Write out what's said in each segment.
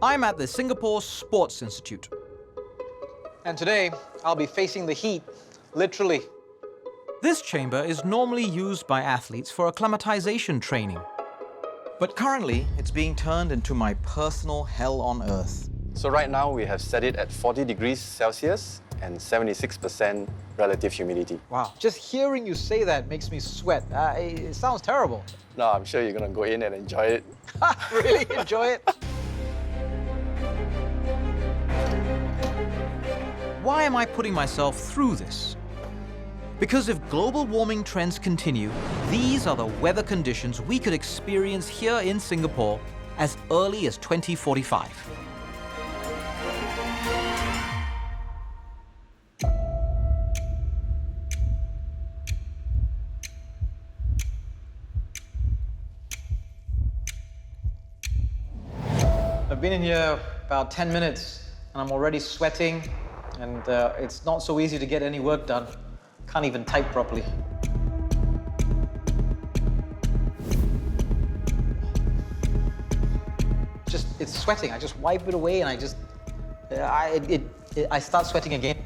I'm at the Singapore Sports Institute. And today, I'll be facing the heat, literally. This chamber is normally used by athletes for acclimatization training. But currently, it's being turned into my personal hell on earth. So right now, we have set it at 40 degrees Celsius and 76% relative humidity. Wow. Just hearing you say that makes me sweat. It sounds terrible. No, I'm sure you're going to go in and enjoy it. Really enjoy it? Why am I putting myself through this? Because if global warming trends continue, these are the weather conditions we could experience here in Singapore as early as 2045. I've been in here about 10 minutes, and I'm already sweating, and it's not so easy to get any work done. Can't even type properly. It's sweating. I just wipe it away, and I start sweating again.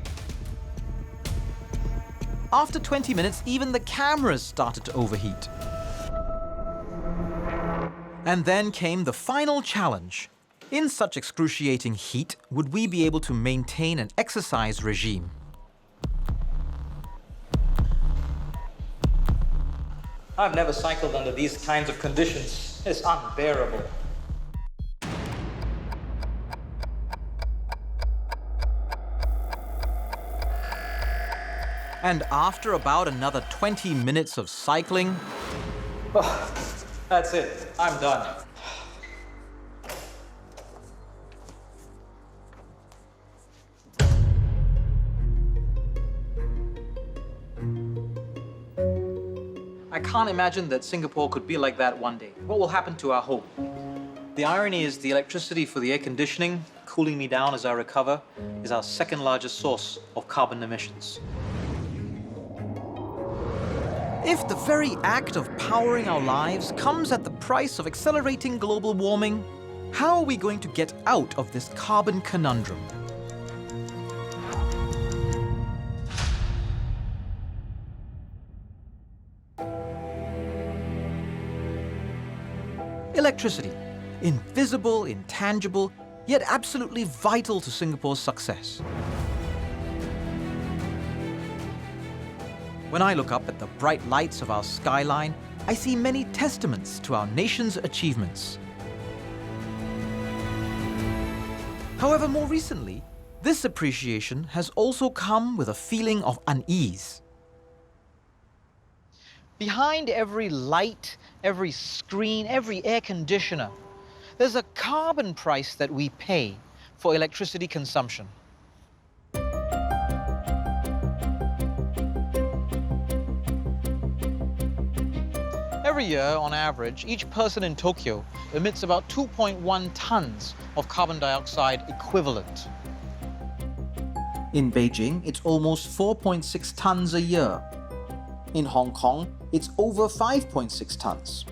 After 20 minutes, even the cameras started to overheat. And then came the final challenge. In such excruciating heat, would we be able to maintain an exercise regime? I've never cycled under these kinds of conditions. It's unbearable. And after about another 20 minutes of cycling... Oh, that's it. I'm done. I can't imagine that Singapore could be like that one day. What will happen to our home? The irony is the electricity for the air conditioning, cooling me down as I recover, is our second largest source of carbon emissions. If the very act of powering our lives comes at the price of accelerating global warming, how are we going to get out of this carbon conundrum? Electricity, invisible, intangible, yet absolutely vital to Singapore's success. When I look up at the bright lights of our skyline, I see many testaments to our nation's achievements. However, more recently, this appreciation has also come with a feeling of unease. Behind every light, every screen, every air conditioner, there's a carbon price that we pay for electricity consumption. Every year, on average, each person in Tokyo emits about 2.1 tons of carbon dioxide equivalent. In Beijing, it's almost 4.6 tons a year. In Hong Kong, it's over 5.6 tons.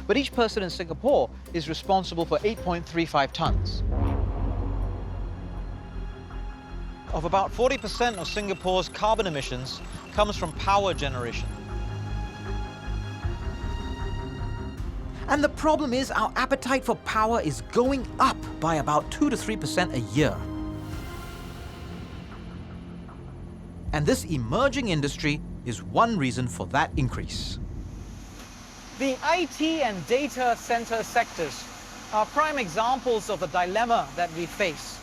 But each person in Singapore is responsible for 8.35 tons. Of about 40% of Singapore's carbon emissions comes from power generation. And the problem is our appetite for power is going up by about 2 to 3% a year. And this emerging industry is one reason for that increase. The IT and data center sectors are prime examples of the dilemma that we face.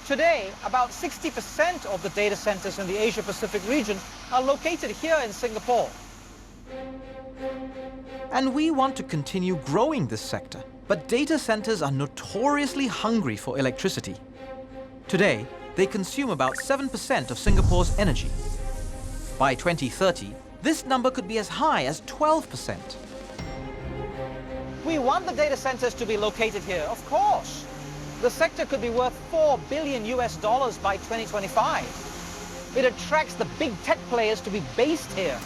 Today, about 60% of the data centers in the Asia-Pacific region are located here in Singapore. And we want to continue growing this sector, but data centers are notoriously hungry for electricity. Today, they consume about 7% of Singapore's energy. By 2030, this number could be as high as 12%. We want the data centers to be located here, of course. The sector could be worth $4 billion by 2025. It attracts the big tech players to be based here.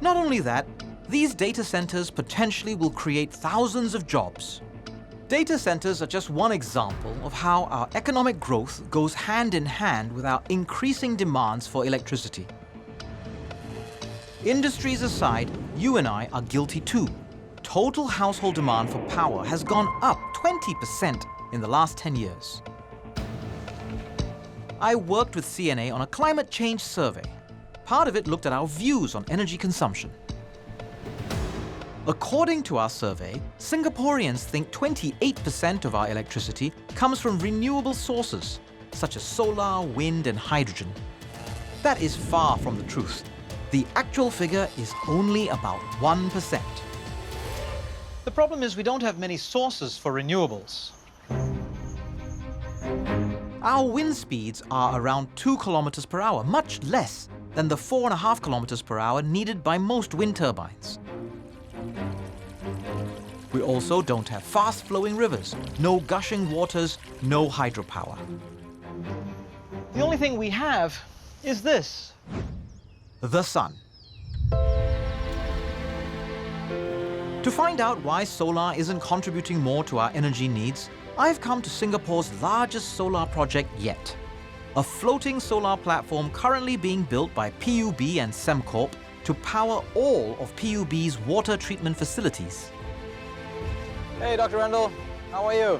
Not only that, these data centers potentially will create thousands of jobs. Data centers are just one example of how our economic growth goes hand in hand with our increasing demands for electricity. Industries aside, you and I are guilty too. Total household demand for power has gone up 20% in the last 10 years. I worked with CNA on a climate change survey. Part of it looked at our views on energy consumption. According to our survey, Singaporeans think 28% of our electricity comes from renewable sources, such as solar, wind, and hydrogen. That is far from the truth. The actual figure is only about 1%. The problem is we don't have many sources for renewables. Our wind speeds are around 2 kilometers per hour, much less than the 4.5 kilometers per hour needed by most wind turbines. We also don't have fast-flowing rivers, no gushing waters, no hydropower. The only thing we have is this. The sun. To find out why solar isn't contributing more to our energy needs, I've come to Singapore's largest solar project yet. A floating solar platform currently being built by PUB and Sembcorp to power all of PUB's water treatment facilities. Hey, Dr. Rendell, how are you?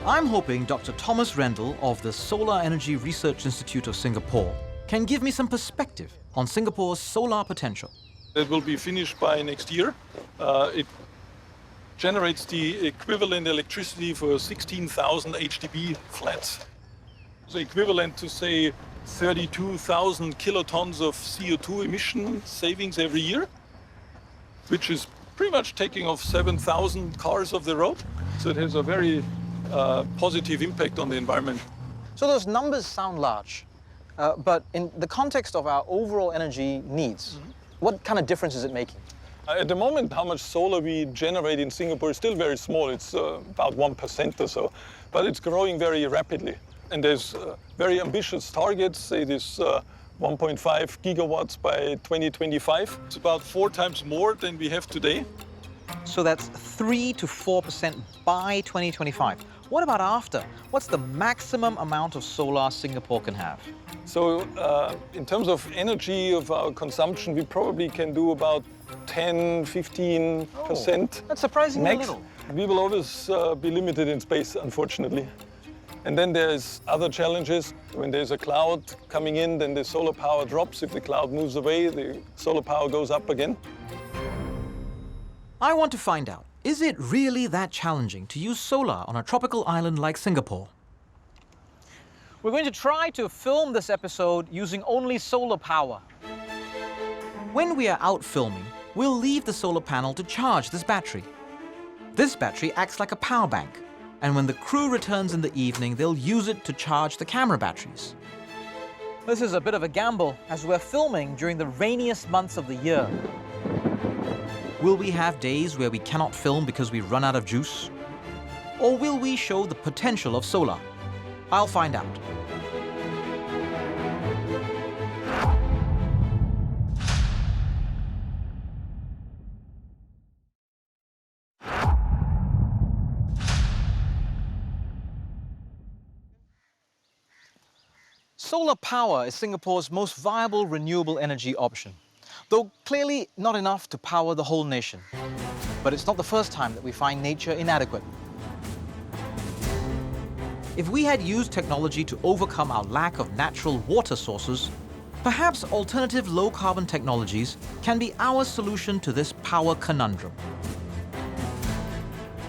I'm hoping Dr. Thomas Rendell of the Solar Energy Research Institute of Singapore can give me some perspective on Singapore's solar potential. It will be finished by next year. It generates the equivalent electricity for 16,000 HDB flats. So equivalent to, say, 32,000 kilotons of CO2 emission savings every year, which is pretty much taking off 7,000 cars off the road. So it has a very positive impact on the environment. So those numbers sound large, but in the context of our overall energy needs, what kind of difference is it making? At the moment, how much solar we generate in Singapore is still very small. It's about 1% or so, but it's growing very rapidly. And there's very ambitious targets, say this 1.5 gigawatts by 2025. It's about 4 times more than we have today. So that's 3 to 4% by 2025. What about after? What's the maximum amount of solar Singapore can have? So in terms of energy of our consumption, we probably can do about 10-15%. That's surprisingly max. little. We will always be limited in space, unfortunately. And then there's other challenges. When there's a cloud coming in, then the solar power drops. If the cloud moves away, the solar power goes up again. I want to find out, is it really that challenging to use solar on a tropical island like Singapore? We're going to try to film this episode using only solar power. When we are out filming, we'll leave the solar panel to charge this battery. This battery acts like a power bank, and when the crew returns in the evening, they'll use it to charge the camera batteries. This is a bit of a gamble, as we're filming during the rainiest months of the year. Will we have days where we cannot film because we run out of juice? Or will we show the potential of solar? I'll find out. Solar power is Singapore's most viable renewable energy option, though clearly not enough to power the whole nation. But it's not the first time that we find nature inadequate. If we had used technology to overcome our lack of natural water sources, perhaps alternative low-carbon technologies can be our solution to this power conundrum.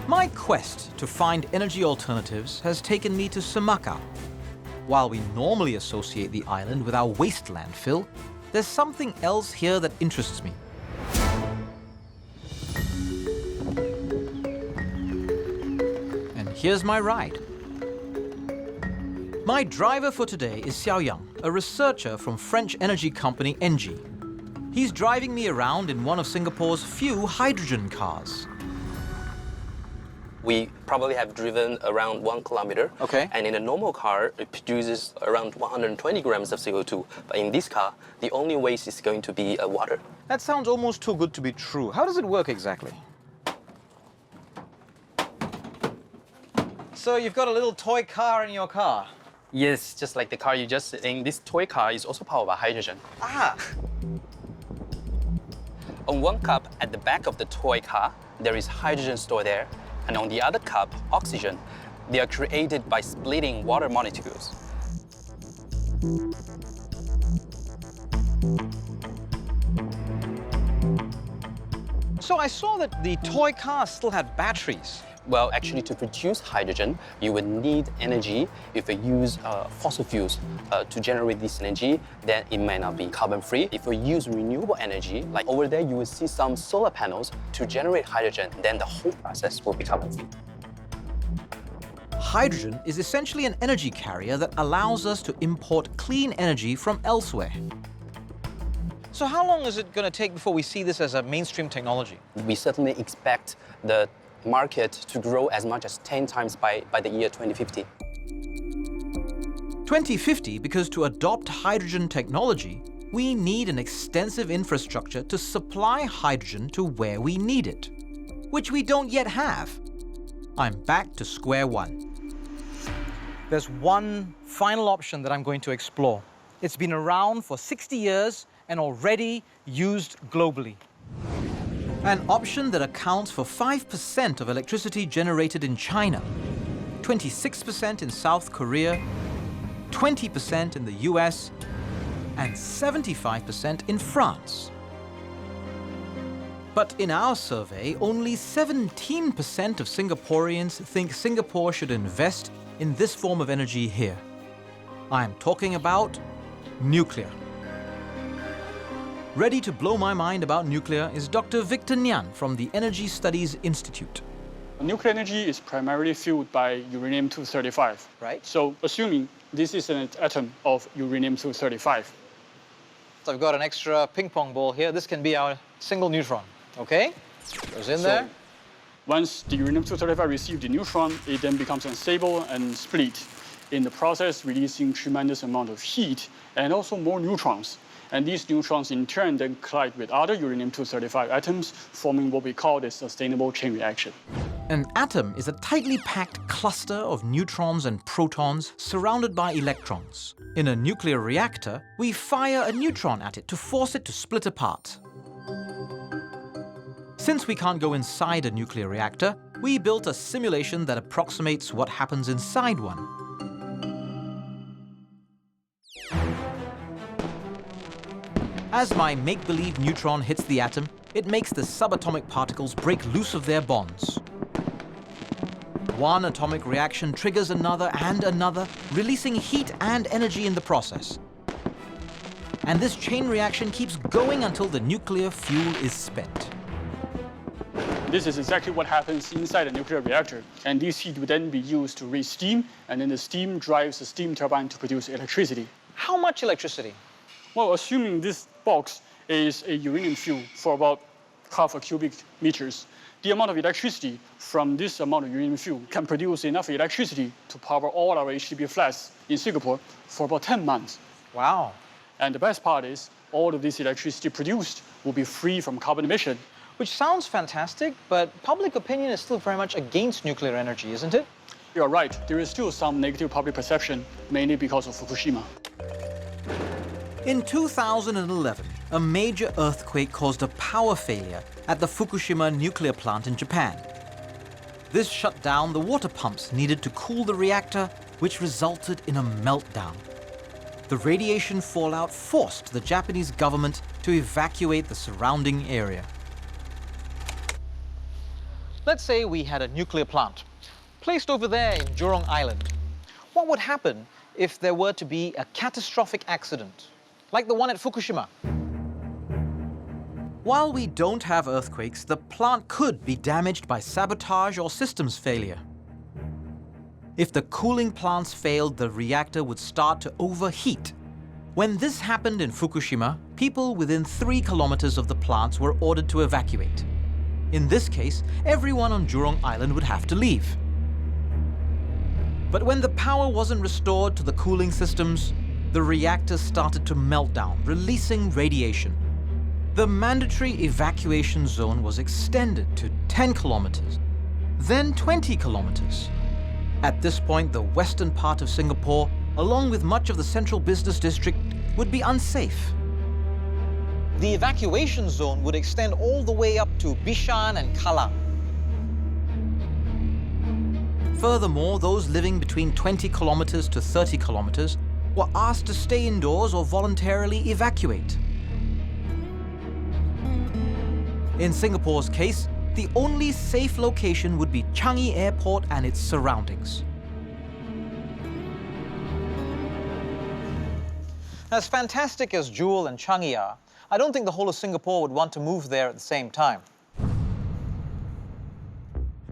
My quest to find energy alternatives has taken me to Semakau. While we normally associate the island with our waste landfill, there's something else here that interests me. And here's my ride. My driver for today is Xiao Yang, a researcher from French energy company Engie. He's driving me around in one of Singapore's few hydrogen cars. We probably have driven around 1 kilometer. Okay. And in a normal car, it produces around 120 grams of CO2. But in this car, the only waste is going to be water. That sounds almost too good to be true. How does it work exactly? So you've got a little toy car in your car? Yes, just like the car you just in, this toy car is also powered by hydrogen. Ah! On one cup at the back of the toy car, there is hydrogen stored there, and on the other cup, oxygen. They are created by splitting water molecules. So I saw that the toy car still had batteries. Well, actually, to produce hydrogen, you would need energy. If you use fossil fuels to generate this energy, then it may not be carbon-free. If you use renewable energy, like over there, you will see some solar panels to generate hydrogen, then the whole process will be carbon-free. Hydrogen is essentially an energy carrier that allows us to import clean energy from elsewhere. So how long is it going to take before we see this as a mainstream technology? We certainly expect the market to grow as much as 10 times by the year 2050. 2050, because to adopt hydrogen technology, we need an extensive infrastructure to supply hydrogen to where we need it, which we don't yet have. I'm back to square one. There's one final option that I'm going to explore. It's been around for 60 years and already used globally. An option that accounts for 5% of electricity generated in China, 26% in South Korea, 20% in the US, and 75% in France. But in our survey, only 17% of Singaporeans think Singapore should invest in this form of energy here. I'm talking about nuclear. Ready to blow my mind about nuclear is Dr. Victor Nyan from the Energy Studies Institute. Nuclear energy is primarily fueled by uranium-235. Right. So assuming this is an atom of uranium-235. So I've got an extra ping pong ball here. This can be our single neutron, okay? Goes in there. Once the uranium-235 receives the neutron, it then becomes unstable and split. In the process, releasing tremendous amount of heat and also more neutrons. And these neutrons in turn then collide with other uranium-235 atoms, forming what we call the sustainable chain reaction. An atom is a tightly packed cluster of neutrons and protons surrounded by electrons. In a nuclear reactor, we fire a neutron at it to force it to split apart. Since we can't go inside a nuclear reactor, we built a simulation that approximates what happens inside one. As my make-believe neutron hits the atom, it makes the subatomic particles break loose of their bonds. One atomic reaction triggers another and another, releasing heat and energy in the process. And this chain reaction keeps going until the nuclear fuel is spent. This is exactly what happens inside a nuclear reactor. And this heat would then be used to raise steam, and then the steam drives the steam turbine to produce electricity. How much electricity? Well, assuming this box is a uranium fuel for about half a cubic meters, the amount of electricity from this amount of uranium fuel can produce enough electricity to power all our HDB flats in Singapore for about 10 months. Wow. And the best part is, all of this electricity produced will be free from carbon emission. Which sounds fantastic, but public opinion is still very much against nuclear energy, isn't it? You're right, there is still some negative public perception, mainly because of Fukushima. In 2011, a major earthquake caused a power failure at the Fukushima nuclear plant in Japan. This shut down the water pumps needed to cool the reactor, which resulted in a meltdown. The radiation fallout forced the Japanese government to evacuate the surrounding area. Let's say we had a nuclear plant placed over there in Jurong Island. What would happen if there were to be a catastrophic accident, like the one at Fukushima? While we don't have earthquakes, the plant could be damaged by sabotage or systems failure. If the cooling plants failed, the reactor would start to overheat. When this happened in Fukushima, people within 3 kilometers of the plants were ordered to evacuate. In this case, everyone on Jurong Island would have to leave. But when the power wasn't restored to the cooling systems, the reactor started to melt down, releasing radiation. The mandatory evacuation zone was extended to 10 kilometers, then 20 kilometers. At this point, the western part of Singapore, along with much of the central business district, would be unsafe. The evacuation zone would extend all the way up to Bishan and Kallang. Furthermore, those living between 20 kilometers to 30 kilometers were asked to stay indoors or voluntarily evacuate. In Singapore's case, the only safe location would be Changi Airport and its surroundings. As fantastic as Jewel and Changi are, I don't think the whole of Singapore would want to move there at the same time.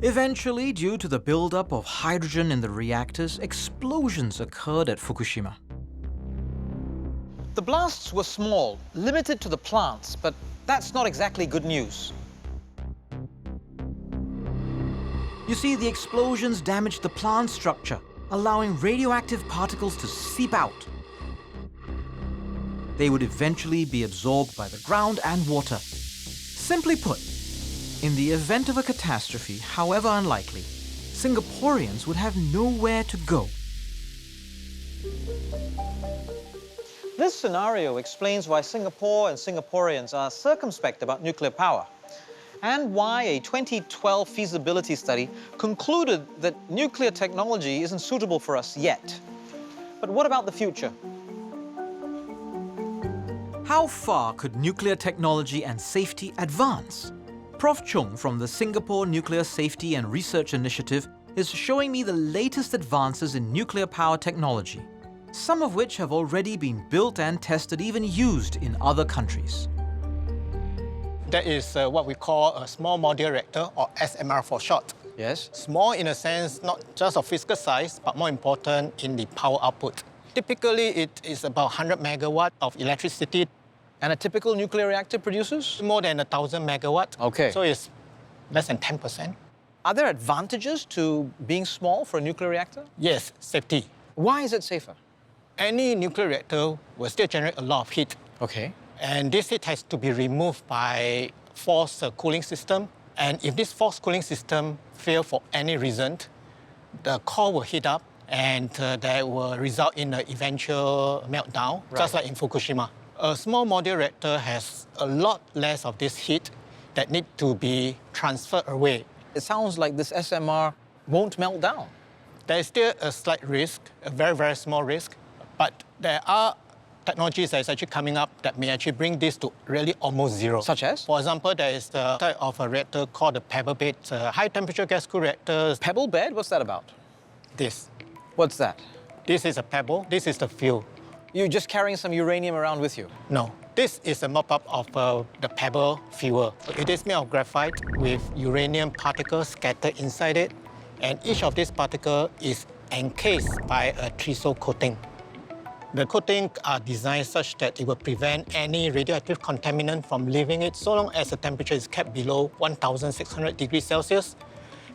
Eventually, due to the buildup of hydrogen in the reactors, explosions occurred at Fukushima. The blasts were small, limited to the plants, but that's not exactly good news. You see, the explosions damaged the plant structure, allowing radioactive particles to seep out. They would eventually be absorbed by the ground and water. Simply put, in the event of a catastrophe, however unlikely, Singaporeans would have nowhere to go. This scenario explains why Singapore and Singaporeans are circumspect about nuclear power, and why a 2012 feasibility study concluded that nuclear technology isn't suitable for us yet. But what about the future? How far could nuclear technology and safety advance? Prof Chung from the Singapore Nuclear Safety and Research Initiative is showing me the latest advances in nuclear power technology, some of which have already been built and tested, even used in other countries. That is what we call a small modular reactor, or SMR for short. Yes? Small in a sense, not just of physical size, but more important in the power output. Typically, it is about 100 megawatt of electricity. And a typical nuclear reactor produces? More than 1,000 megawatt. Okay. So it's less than 10%. Are there advantages to being small for a nuclear reactor? Yes, safety. Why is it safer? Any nuclear reactor will still generate a lot of heat. Okay. And this heat has to be removed by forced cooling system. And if this forced cooling system fails for any reason, the core will heat up, and that will result in an eventual meltdown, just like in Fukushima. A small modular reactor has a lot less of this heat that need to be transferred away. It sounds like this SMR won't melt down. There is still a slight risk, a very, very small risk, but there are technologies that is actually coming up that may actually bring this to really almost zero. Such as? For example, there is the type of a reactor called the pebble bed, high-temperature gas-cooled reactors. Pebble bed? What's that about? This. What's that? This is a pebble. This is the fuel. You're just carrying some uranium around with you? No. This is a mop-up of the pebble fuel. It is made of graphite with uranium particles scattered inside it, and each of these particles is encased by a triso coating. The coatings are designed such that it will prevent any radioactive contaminant from leaving it so long as the temperature is kept below 1,600 degrees Celsius.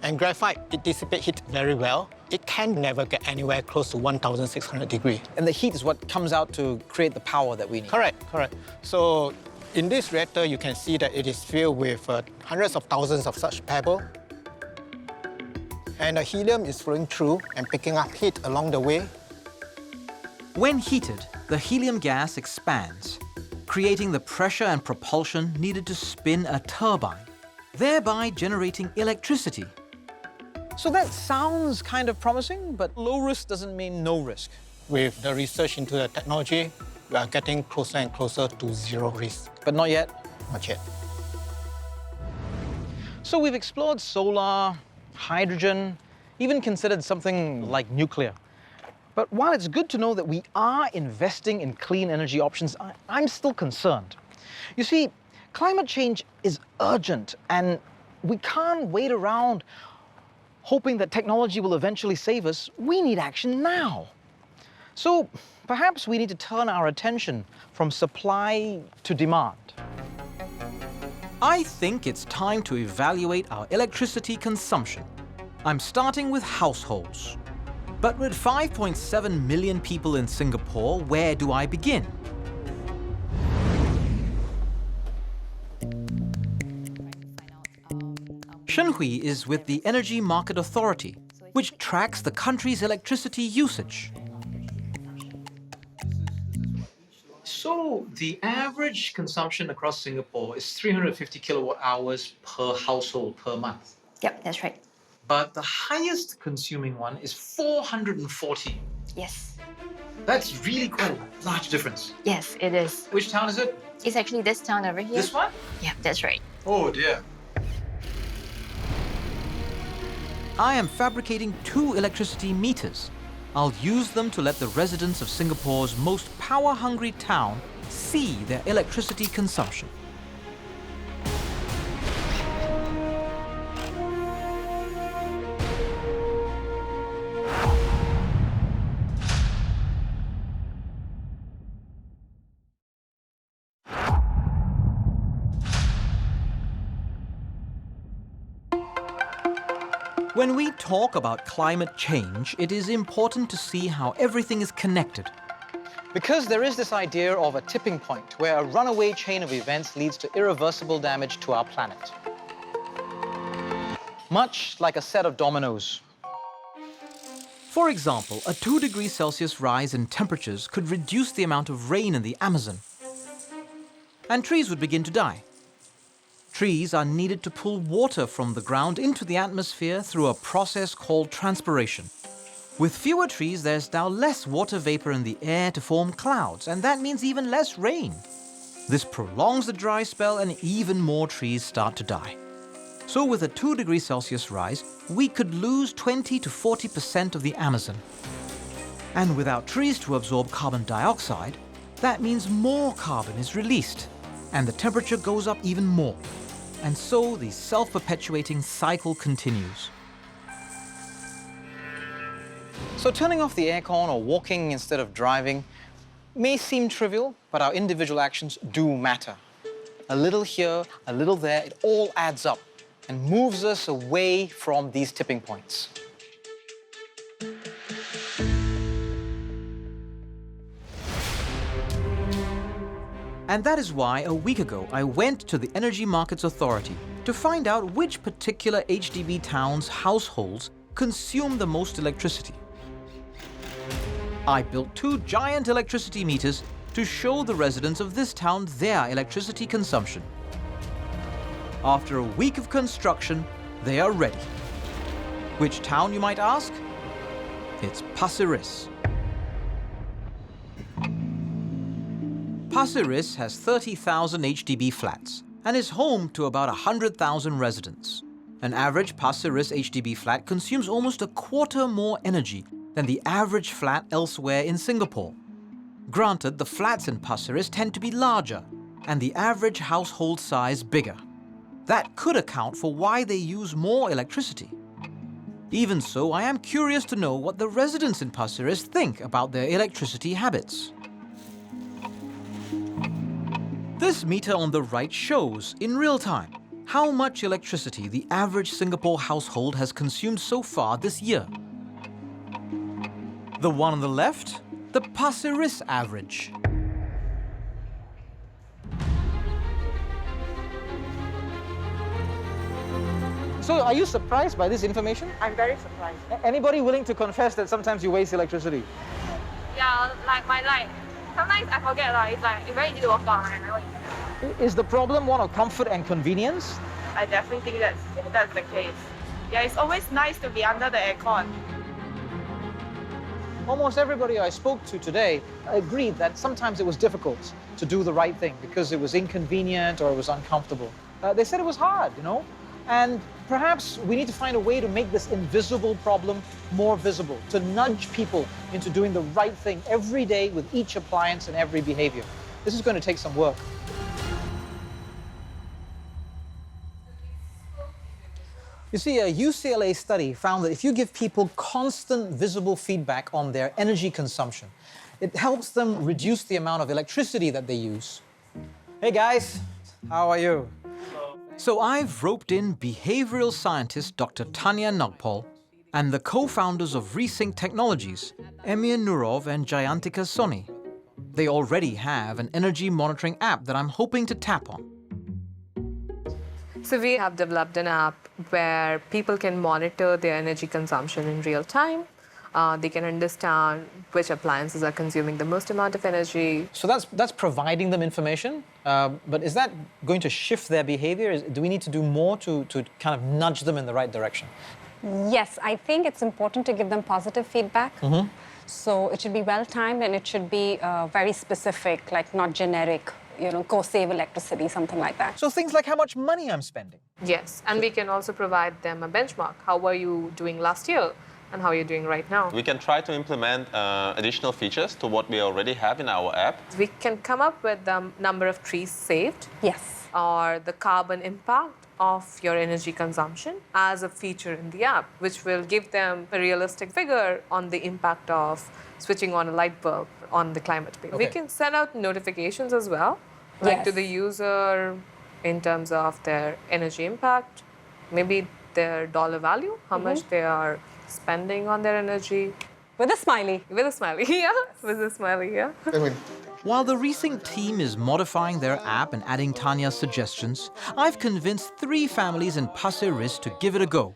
And graphite, it dissipates heat very well. It can never get anywhere close to 1,600 degrees. And the heat is what comes out to create the power that we need? Correct. So in this reactor, you can see that it is filled with hundreds of thousands of such pebbles. And the helium is flowing through and picking up heat along the way. When heated, the helium gas expands, creating the pressure and propulsion needed to spin a turbine, thereby generating electricity. So that sounds kind of promising, but low risk doesn't mean no risk. With the research into the technology, we are getting closer and closer to zero risk. But not yet? Not yet. So we've explored solar, hydrogen, even considered something like nuclear. But while it's good to know that we are investing in clean energy options, I'm still concerned. You see, climate change is urgent, and we can't wait around hoping that technology will eventually save us. We need action now. So perhaps we need to turn our attention from supply to demand. I think it's time to evaluate our electricity consumption. I'm starting with households. But with 5.7 million people in Singapore, where do I begin? Shen Hui is with the Energy Market Authority, which tracks the country's electricity usage. So the average consumption across Singapore is 350 kilowatt hours per household per month. Yep, that's right. But the highest consuming one is 440. Yes. That's really quite a large difference. Yes, it is. Which town is it? It's actually this town over here. This one? Yeah, that's right. Oh dear. I am fabricating 2 electricity meters. I'll use them to let the residents of Singapore's most power-hungry town see their electricity consumption. When we talk about climate change, it is important to see how everything is connected. Because there is this idea of a tipping point where a runaway chain of events leads to irreversible damage to our planet. Much like a set of dominoes. For example, a 2 degrees Celsius rise in temperatures could reduce the amount of rain in the Amazon, and trees would begin to die. Trees are needed to pull water from the ground into the atmosphere through a process called transpiration. With fewer trees, there's now less water vapor in the air to form clouds, and that means even less rain. This prolongs the dry spell and even more trees start to die. So with a 2 degrees Celsius rise, we could lose 20 to 40% of the Amazon. And without trees to absorb carbon dioxide, that means more carbon is released, and the temperature goes up even more. And so the self-perpetuating cycle continues. So turning off the aircon or walking instead of driving may seem trivial, but our individual actions do matter. A little here, a little there, it all adds up and moves us away from these tipping points. And that is why a week ago I went to the Energy Markets Authority to find out which particular HDB town's households consume the most electricity. I built 2 giant electricity meters to show the residents of this town their electricity consumption. After a week of construction, they are ready. Which town, you might ask? It's Pasir Ris. Pasir Ris has 30,000 HDB flats and is home to about 100,000 residents. An average Pasir Ris HDB flat consumes almost a quarter more energy than the average flat elsewhere in Singapore. Granted, the flats in Pasir Ris tend to be larger and the average household size bigger. That could account for why they use more electricity. Even so, I am curious to know what the residents in Pasir Ris think about their electricity habits. This meter on the right shows, in real time, how much electricity the average Singapore household has consumed so far this year. The one on the left, the Pasir Ris average. So are you surprised by this information? I'm very surprised. Anybody willing to confess that sometimes you waste electricity? Yeah, like my light. Sometimes I forget, it's like it's very easy to work on. Is the problem one of comfort and convenience? I definitely think that's the case. Yeah, it's always nice to be under the aircon. Almost everybody I spoke to today agreed that sometimes it was difficult to do the right thing because it was inconvenient or it was uncomfortable. They said it was hard, and perhaps we need to find a way to make this invisible problem more visible, to nudge people into doing the right thing every day with each appliance and every behavior. This is going to take some work. You see, a UCLA study found that if you give people constant visible feedback on their energy consumption, it helps them reduce the amount of electricity that they use. Hey guys, how are you? So I've roped in behavioral scientist Dr. Tanya Nagpal and the co-founders of Resync Technologies, Emir Nurov and Jayantika Soni. They already have an energy monitoring app that I'm hoping to tap on. So we have developed an app where people can monitor their energy consumption in real time. They can understand which appliances are consuming the most amount of energy. So that's providing them information, but is that going to shift their behavior? Do we need to do more to kind of nudge them in the right direction? Yes, I think it's important to give them positive feedback. So it should be well-timed and it should be very specific, like not generic, go save electricity, something like that. So things like how much money I'm spending. Yes, and we can also provide them a benchmark. How were you doing last year? And how you're doing right now. We can try to implement additional features to what we already have in our app. We can come up with the number of trees saved. Yes. Or the carbon impact of your energy consumption as a feature in the app, which will give them a realistic figure on the impact of switching on a light bulb on the climate bill. Okay. We can send out notifications as well, like to the user in terms of their energy impact, maybe their dollar value, how much they are spending on their energy. With a smiley. With a smiley, yeah. With a smiley, yeah. While the Resync team is modifying their app and adding Tanya's suggestions, I've convinced 3 families in Pasir Ris to give it a go.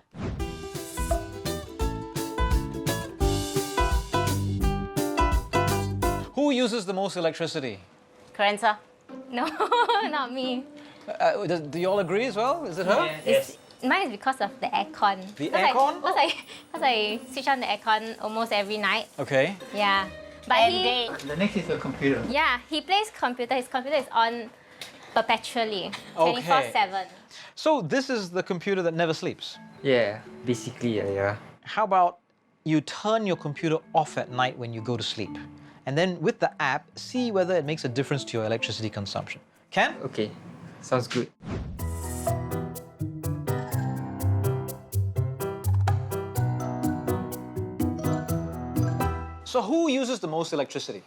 Who uses the most electricity? Karenza? No, not me. Do you all agree as well? Is it her? Mine is because of the aircon. The aircon? Because I switch on the aircon almost every night. Okay. Yeah. But The next is the computer. Yeah, he plays computer. His computer is on perpetually, 24/7. So this is the computer that never sleeps? Yeah, basically, yeah. How about you turn your computer off at night when you go to sleep, and then with the app, see whether it makes a difference to your electricity consumption. Can? Okay, sounds good. So who uses the most electricity?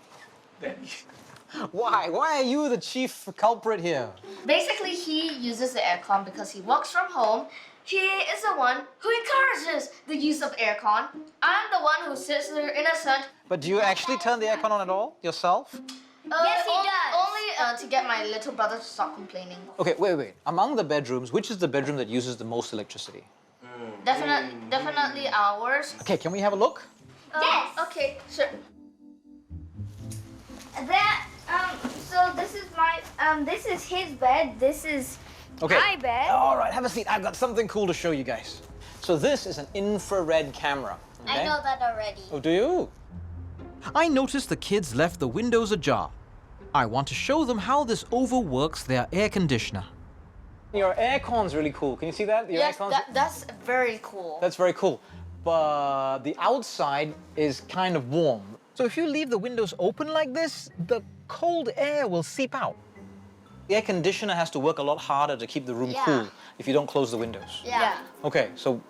Why? Why are you the chief culprit here? Basically, he uses the aircon because he works from home. He is the one who encourages the use of aircon. I'm the one who sits there innocent. But do you actually turn the aircon on at all, yourself? Yes, he does. Only to get my little brother to stop complaining. Okay, wait. Among the bedrooms, which is the bedroom that uses the most electricity? Definitely ours. Okay, can we have a look? Yes. Okay, sure. So this is his bed. This is my bed. All right, have a seat. I've got something cool to show you guys. So this is an infrared camera. Okay? I know that already. Oh, do you? I noticed the kids left the windows ajar. I want to show them how this overworks their air conditioner. Your aircon's really cool. Can you see that? Your Yes, aircon's... that's very cool. That's very cool. But the outside is kind of warm. So if you leave the windows open like this, the cold air will seep out. The air conditioner has to work a lot harder to keep the room cool if you don't close the windows. Yeah. Okay, so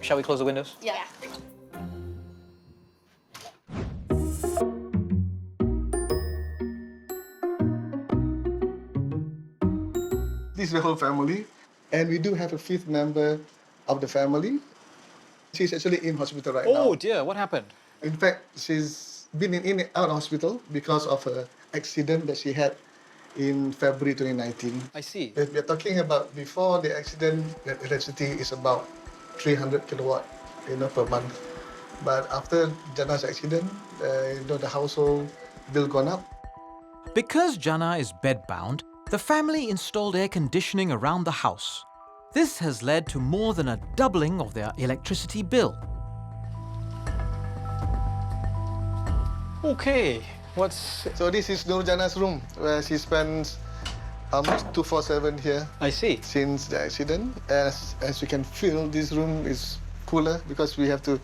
shall we close the windows? Yeah. This is the whole family, and we do have a 5th member of the family. She's actually in hospital right now. Oh dear, what happened? In fact, she's been in and out of hospital because of an accident that she had in February 2019. I see. We're talking about before the accident, the electricity is about 300 kilowatt, per month. But after Jana's accident, the household bill gone up. Because Jana is bedbound, the family installed air conditioning around the house. This has led to more than a doubling of their electricity bill. Okay, So this is Nurjana's room, where she spends almost 24/7 here. I see. Since the accident. As you can feel, this room is cooler because we have to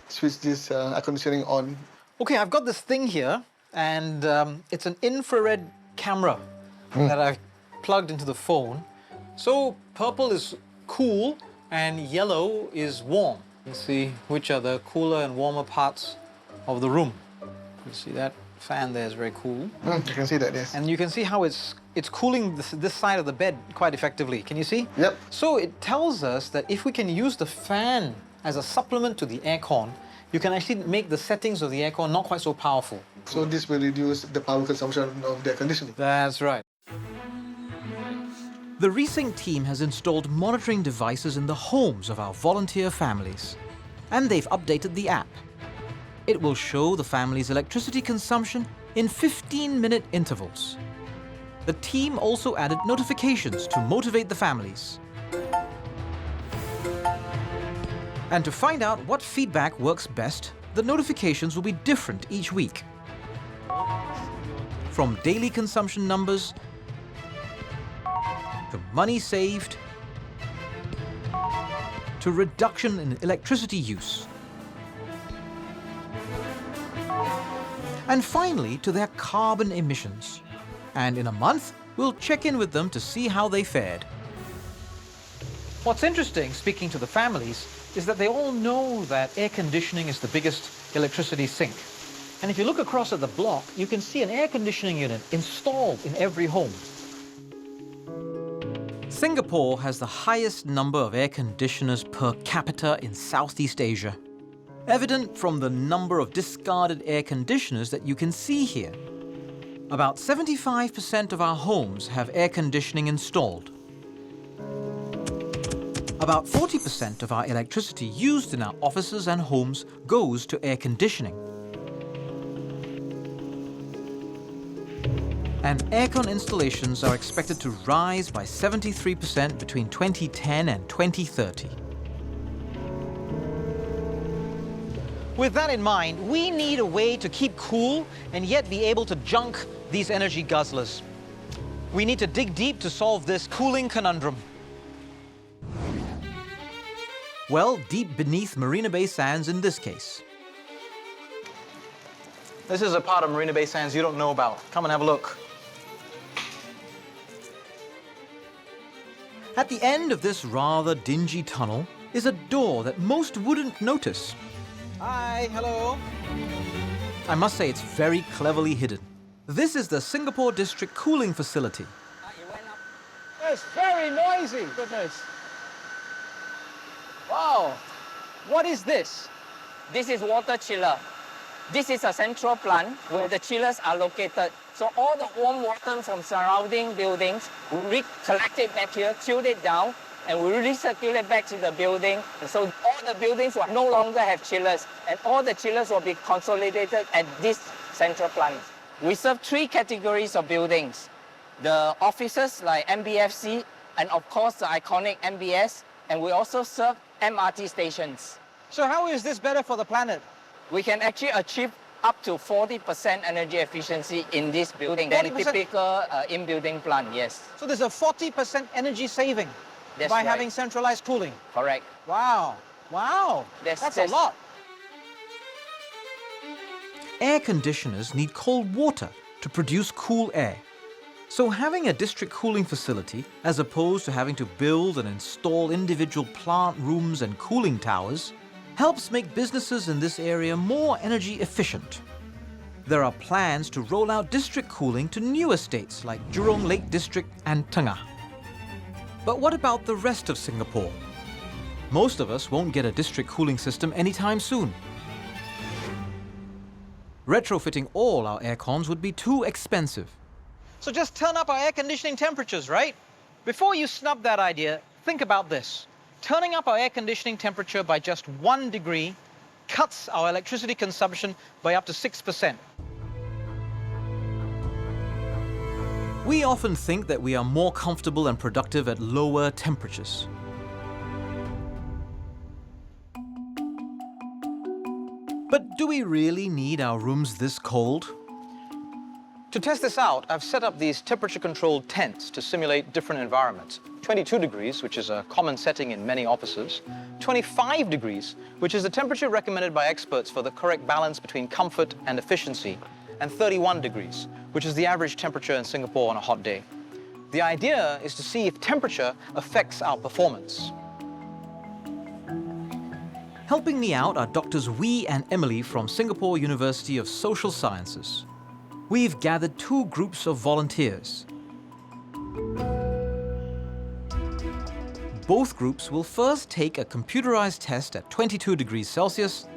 switch this air conditioning on. Okay, I've got this thing here, and it's an infrared camera that I've plugged into the phone. So purple is cool and yellow is warm. Let's see which are the cooler and warmer parts of the room. You see that fan there is very cool. You can see that, yes. And you can see how it's cooling this side of the bed quite effectively. Can you see? Yep. So it tells us that if we can use the fan as a supplement to the aircon, you can actually make the settings of the aircon not quite so powerful. So this will reduce the power consumption of the air conditioning. That's right. The Resync team has installed monitoring devices in the homes of our volunteer families, and they've updated the app. It will show the family's electricity consumption in 15-minute intervals. The team also added notifications to motivate the families. And to find out what feedback works best, the notifications will be different each week. From daily consumption numbers, to money saved, to reduction in electricity use. And finally, to their carbon emissions. And in a month, we'll check in with them to see how they fared. What's interesting, speaking to the families, is that they all know that air conditioning is the biggest electricity sink. And if you look across at the block, you can see an air conditioning unit installed in every home. Singapore has the highest number of air conditioners per capita in Southeast Asia, evident from the number of discarded air conditioners that you can see here. About 75% of our homes have air conditioning installed. About 40% of our electricity used in our offices and homes goes to air conditioning. And aircon installations are expected to rise by 73% between 2010 and 2030. With that in mind, we need a way to keep cool and yet be able to junk these energy guzzlers. We need to dig deep to solve this cooling conundrum. Well, deep beneath Marina Bay Sands in this case. This is a part of Marina Bay Sands you don't know about. Come and have a look. At the end of this rather dingy tunnel is a door that most wouldn't notice. Hi, hello. I must say it's very cleverly hidden. This is the Singapore District Cooling Facility. It's very noisy. Goodness. Wow. What is this? This is water chiller. This is a central plant where the chillers are located. So all the warm water from surrounding buildings, we collect it back here, chill it down, and we recirculate back to the building. And so all the buildings will no longer have chillers, and all the chillers will be consolidated at this central plant. We serve 3 categories of buildings. The offices like MBFC, and of course the iconic MBS, and we also serve MRT stations. So how is this better for the planet? We can actually achieve up to 40% energy efficiency in this building than typical in-building plant, yes. So there's a 40% energy saving That's by right. having centralized cooling? Correct. Wow. Wow. That's a lot. Air conditioners need cold water to produce cool air. So having a district cooling facility, as opposed to having to build and install individual plant rooms and cooling towers, helps make businesses in this area more energy efficient. There are plans to roll out district cooling to new estates like Jurong Lake District and Tengah. But what about the rest of Singapore? Most of us won't get a district cooling system anytime soon. Retrofitting all our aircons would be too expensive. So just turn up our air conditioning temperatures, right? Before you snub that idea, think about this. Turning up our air conditioning temperature by just 1 degree cuts our electricity consumption by up to 6%. We often think that we are more comfortable and productive at lower temperatures. But do we really need our rooms this cold? To test this out, I've set up these temperature-controlled tents to simulate different environments. 22 degrees, which is a common setting in many offices. 25 degrees, which is the temperature recommended by experts for the correct balance between comfort and efficiency. And 31 degrees, which is the average temperature in Singapore on a hot day. The idea is to see if temperature affects our performance. Helping me out are Doctors Wee and Emily from Singapore University of Social Sciences. We've gathered 2 groups of volunteers. Both groups will first take a computerized test at 22 degrees Celsius.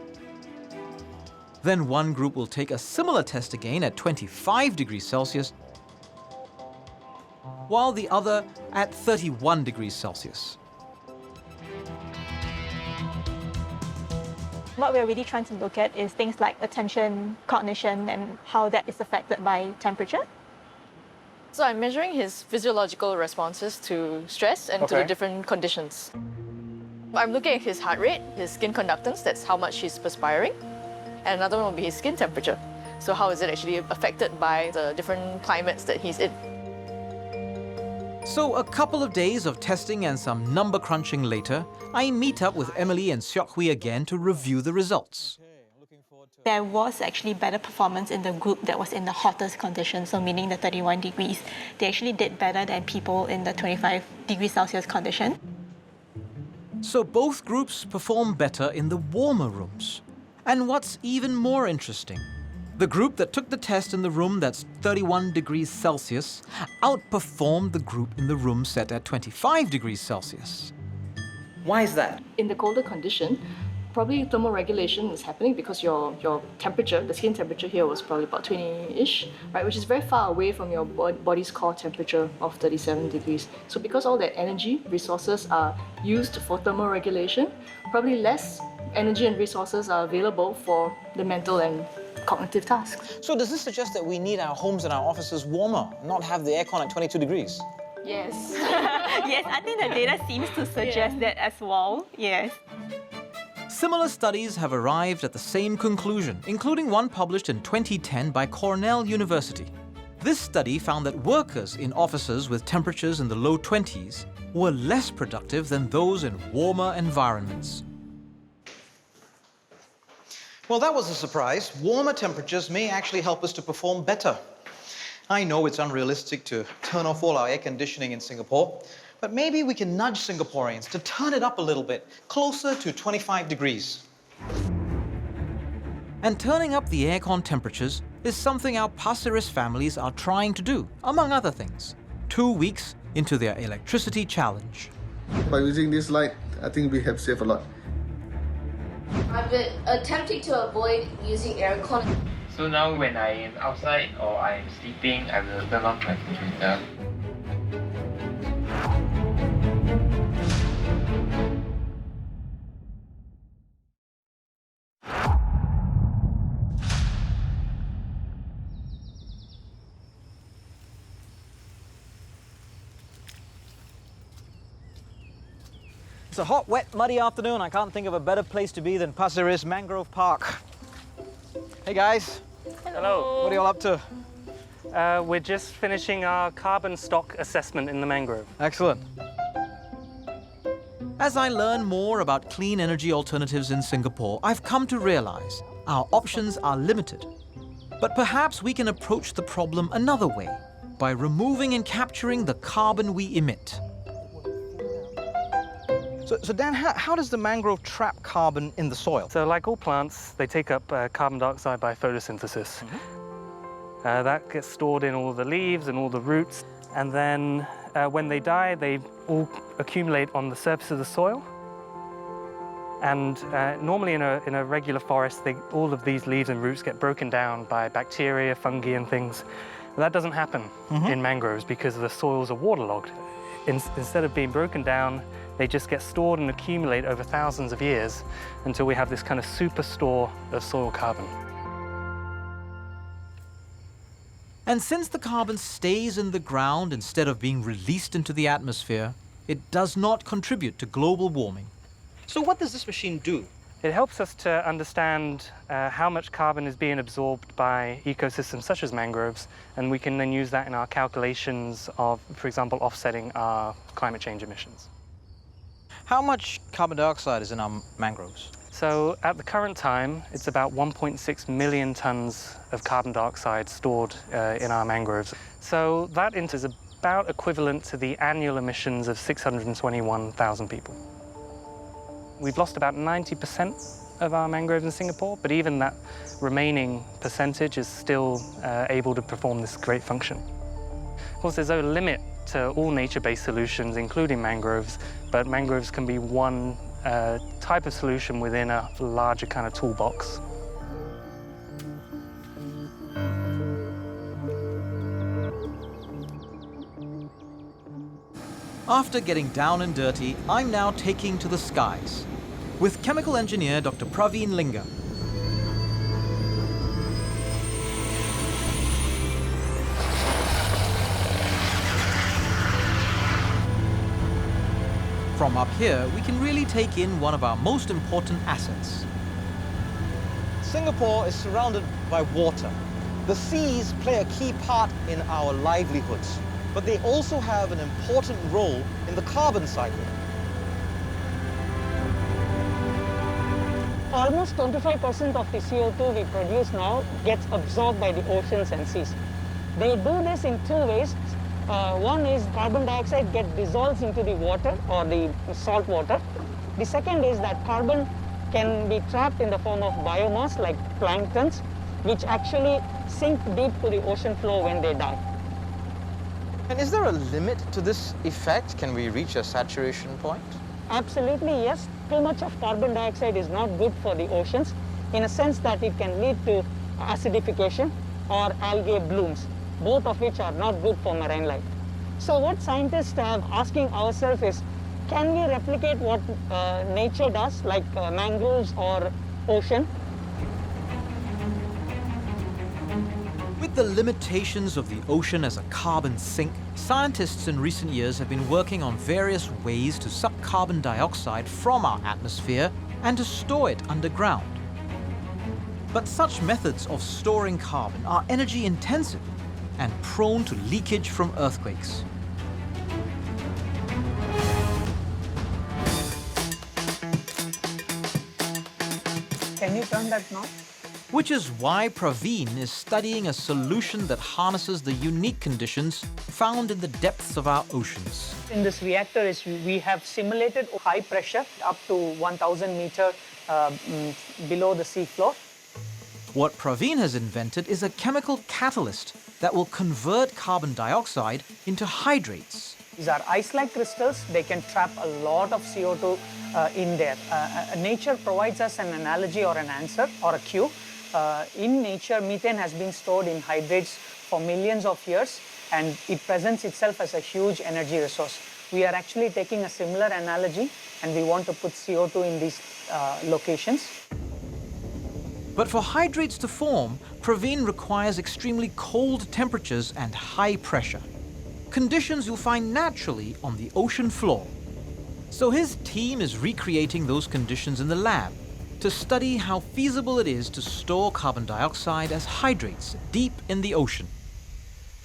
Then one group will take a similar test again at 25 degrees Celsius. while the other at 31 degrees Celsius. What we're really trying to look at is things like attention, cognition, and how that is affected by temperature. So I'm measuring his physiological responses to stress and to the different conditions. I'm looking at his heart rate, his skin conductance, that's how much he's perspiring. And another one will be his skin temperature. So how is it actually affected by the different climates that he's in? So a couple of days of testing and some number crunching later, I meet up with Emily and Seok Hui again to review the results. There was actually better performance in the group that was in the hottest conditions, so meaning the 31 degrees. They actually did better than people in the 25 degrees Celsius condition. So both groups perform better in the warmer rooms. And what's even more interesting, the group that took the test in the room that's 31 degrees Celsius outperformed the group in the room set at 25 degrees Celsius. Why is that? In the colder condition, probably thermoregulation is happening because your temperature, the skin temperature here was probably about 20-ish, right, which is very far away from your body's core temperature of 37 degrees. So because all that energy, resources are used for thermoregulation, probably less energy and resources are available for the mental and cognitive tasks. So does this suggest that we need our homes and our offices warmer, not have the aircon at 22 degrees? Yes. Yes, I think the data seems to suggest that as well, yes. Similar studies have arrived at the same conclusion, including one published in 2010 by Cornell University. This study found that workers in offices with temperatures in the low 20s were less productive than those in warmer environments. Well, that was a surprise. Warmer temperatures may actually help us to perform better. I know it's unrealistic to turn off all our air conditioning in Singapore, but maybe we can nudge Singaporeans to turn it up a little bit, closer to 25 degrees. And turning up the aircon temperatures is something our Pasir Ris families are trying to do, among other things, 2 weeks into their electricity challenge. By using this light, I think we have saved a lot. I've been attempting to avoid using aircon. So now when I am outside or I am sleeping, I will turn off my computer. It's a hot, wet, muddy afternoon. I can't think of a better place to be than Pasir Ris Mangrove Park. Hey guys. Hello. What are you all up to? We're just finishing our carbon stock assessment in the mangrove. Excellent. As I learn more about clean energy alternatives in Singapore, I've come to realize our options are limited. But perhaps we can approach the problem another way, by removing and capturing the carbon we emit. So Dan, how does the mangrove trap carbon in the soil? So like all plants, they take up carbon dioxide by photosynthesis. That gets stored in all the leaves and all the roots. And then when they die, they all accumulate on the surface of the soil. And normally in a regular forest, all of these leaves and roots get broken down by bacteria, fungi and things. But that doesn't happen in mangroves because the soils are waterlogged. Instead of being broken down, they just get stored and accumulate over thousands of years until we have this kind of superstore of soil carbon. And since the carbon stays in the ground instead of being released into the atmosphere, it does not contribute to global warming. So what does this machine do? It helps us to understand how much carbon is being absorbed by ecosystems such as mangroves, and we can then use that in our calculations of, for example, offsetting our climate change emissions. How much carbon dioxide is in our mangroves? So at the current time, it's about 1.6 million tons of carbon dioxide stored in our mangroves. So that is about equivalent to the annual emissions of 621,000 people. We've lost about 90% of our mangroves in Singapore, but even that remaining percentage is still able to perform this great function. Of course, there's no limit to all nature-based solutions, including mangroves, but mangroves can be one type of solution within a larger kind of toolbox. After getting down and dirty, I'm now taking to the skies with chemical engineer Dr. Praveen Linga. From up here, we can really take in one of our most important assets. Singapore is surrounded by water. The seas play a key part in our livelihoods, but they also have an important role in the carbon cycle. Almost 25% of the CO2 we produce now gets absorbed by the oceans and seas. They do this in two ways. One is carbon dioxide gets dissolved into the water or the salt water. The second is that carbon can be trapped in the form of biomass like planktons, which actually sink deep to the ocean floor when they die. And is there a limit to this effect? Can we reach a saturation point? Absolutely, yes. Too much of carbon dioxide is not good for the oceans in a sense that it can lead to acidification or algae blooms, both of which are not good for marine life. So what scientists are asking ourselves is, can we replicate what nature does, like mangroves or ocean? With the limitations of the ocean as a carbon sink, scientists in recent years have been working on various ways to suck carbon dioxide from our atmosphere and to store it underground. But such methods of storing carbon are energy intensive and prone to leakage from earthquakes. Can you turn that knob? Which is why Praveen is studying a solution that harnesses the unique conditions found in the depths of our oceans. In this reactor, we have simulated high pressure up to 1,000 meters below the sea floor. What Praveen has invented is a chemical catalyst that will convert carbon dioxide into hydrates. These are ice-like crystals. They can trap a lot of CO2 in there. Nature provides us an analogy or an answer or a cue. In nature, methane has been stored in hydrates for millions of years, and it presents itself as a huge energy resource. We are actually taking a similar analogy, and we want to put CO2 in these locations. But for hydrates to form, Praveen requires extremely cold temperatures and high pressure, conditions you'll find naturally on the ocean floor. So his team is recreating those conditions in the lab to study how feasible it is to store carbon dioxide as hydrates deep in the ocean.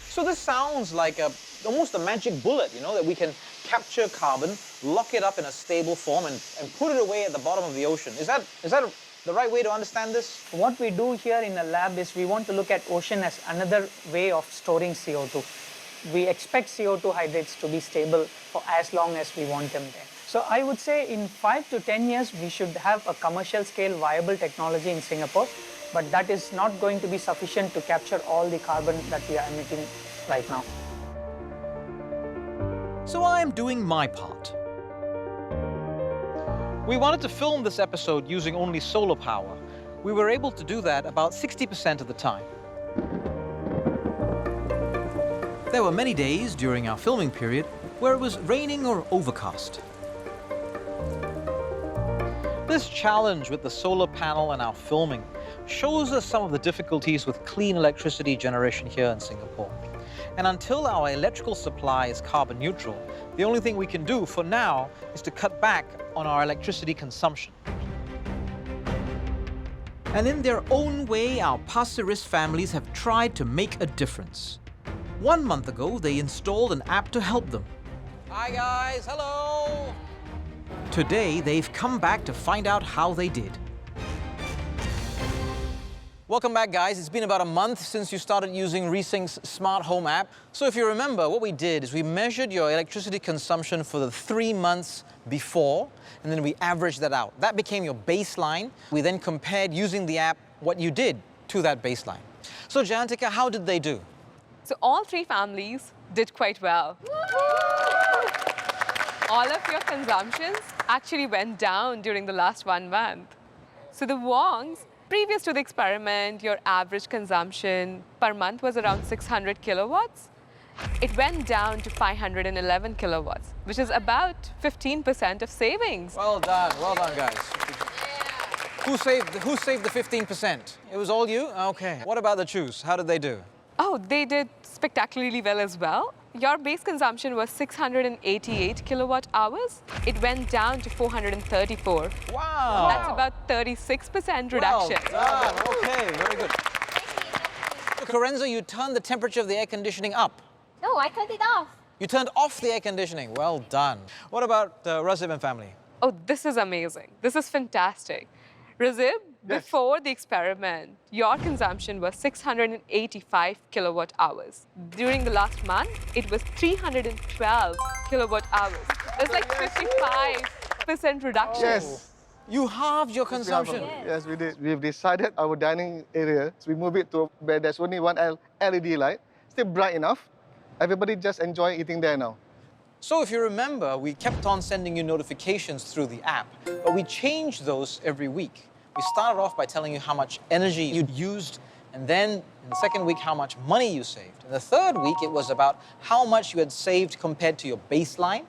So this sounds like almost a magic bullet, you know, that we can capture carbon, lock it up in a stable form and put it away at the bottom of the ocean. Is that the right way to understand this? What we do here in the lab is we want to look at ocean as another way of storing CO2. We expect CO2 hydrates to be stable for as long as we want them there. So I would say in 5 to 10 years, we should have a commercial scale viable technology in Singapore, but that is not going to be sufficient to capture all the carbon that we are emitting right now. So I am doing my part. We wanted to film this episode using only solar power. We were able to do that about 60% of the time. There were many days during our filming period where it was raining or overcast. This challenge with the solar panel and our filming shows us some of the difficulties with clean electricity generation here in Singapore. And until our electrical supply is carbon neutral, the only thing we can do for now is to cut back on our electricity consumption. And in their own way, our Pasir Ris families have tried to make a difference. 1 month ago, they installed an app to help them. Hi guys, hello! Today, they've come back to find out how they did. Welcome back, guys. It's been about a month since you started using Resync's smart home app. So if you remember, what we did is we measured your electricity consumption for the 3 months before, and then we averaged that out. That became your baseline. We then compared using the app what you did to that baseline. So Jantika, how did they do? So all 3 families did quite well. All of your consumptions actually went down during the last 1 month. So the Wongs, previous to the experiment, your average consumption per month was around 600 kilowatts. it went down to 511 kilowatts, which is about 15% of savings. Well done, guys. Who saved the 15%? It was all you? Okay. What about the Chews? How did they do? Oh, they did spectacularly well as well. Your base consumption was 688 kilowatt hours. It went down to 434. Wow. That's about 36% reduction. Well done. Okay, very good. Lorenzo, you turned the temperature of the air conditioning up. No, I turned it off. You turned off the air conditioning. Well done. What about Razib and family? Oh, this is amazing. This is fantastic. Razib, before the experiment, your consumption was 685 kilowatt hours. During the last month, it was 312 kilowatt hours. It's like 55% reduction. Yes. You halved your consumption. Yes, we did. We've decided our dining area, so we move it to where there's only one LED light, still bright enough. Everybody just enjoy eating there now. So if you remember, we kept on sending you notifications through the app, but we changed those every week. We started off by telling you how much energy you'd used, and then in the second week, how much money you saved. In the third week, it was about how much you had saved compared to your baseline.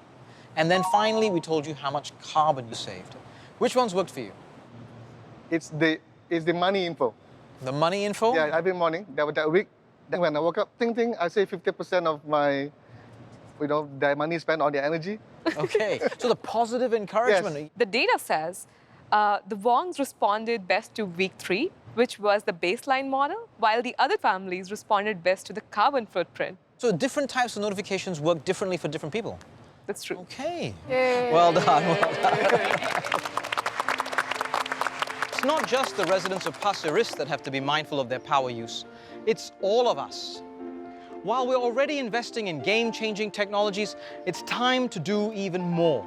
And then finally, we told you how much carbon you saved. Which ones worked for you? It's the money info. The money info? Yeah, every morning, that week, then when I woke up, ting, I save 50% of my, the money spent on the energy. Okay, so the positive encouragement. Yes. The data says the Wongs responded best to week 3, which was the baseline model, while the other families responded best to the carbon footprint. So different types of notifications work differently for different people? That's true. Okay. Yay. Well done, well done. It's not just the residents of Pasir Ris that have to be mindful of their power use. It's all of us. While we're already investing in game-changing technologies, it's time to do even more,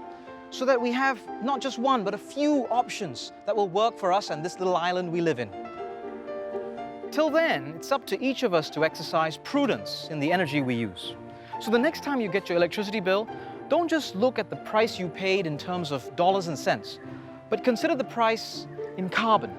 so that we have not just one, but a few options that will work for us and this little island we live in. Till then, it's up to each of us to exercise prudence in the energy we use. So the next time you get your electricity bill, don't just look at the price you paid in terms of dollars and cents, but consider the price in carbon.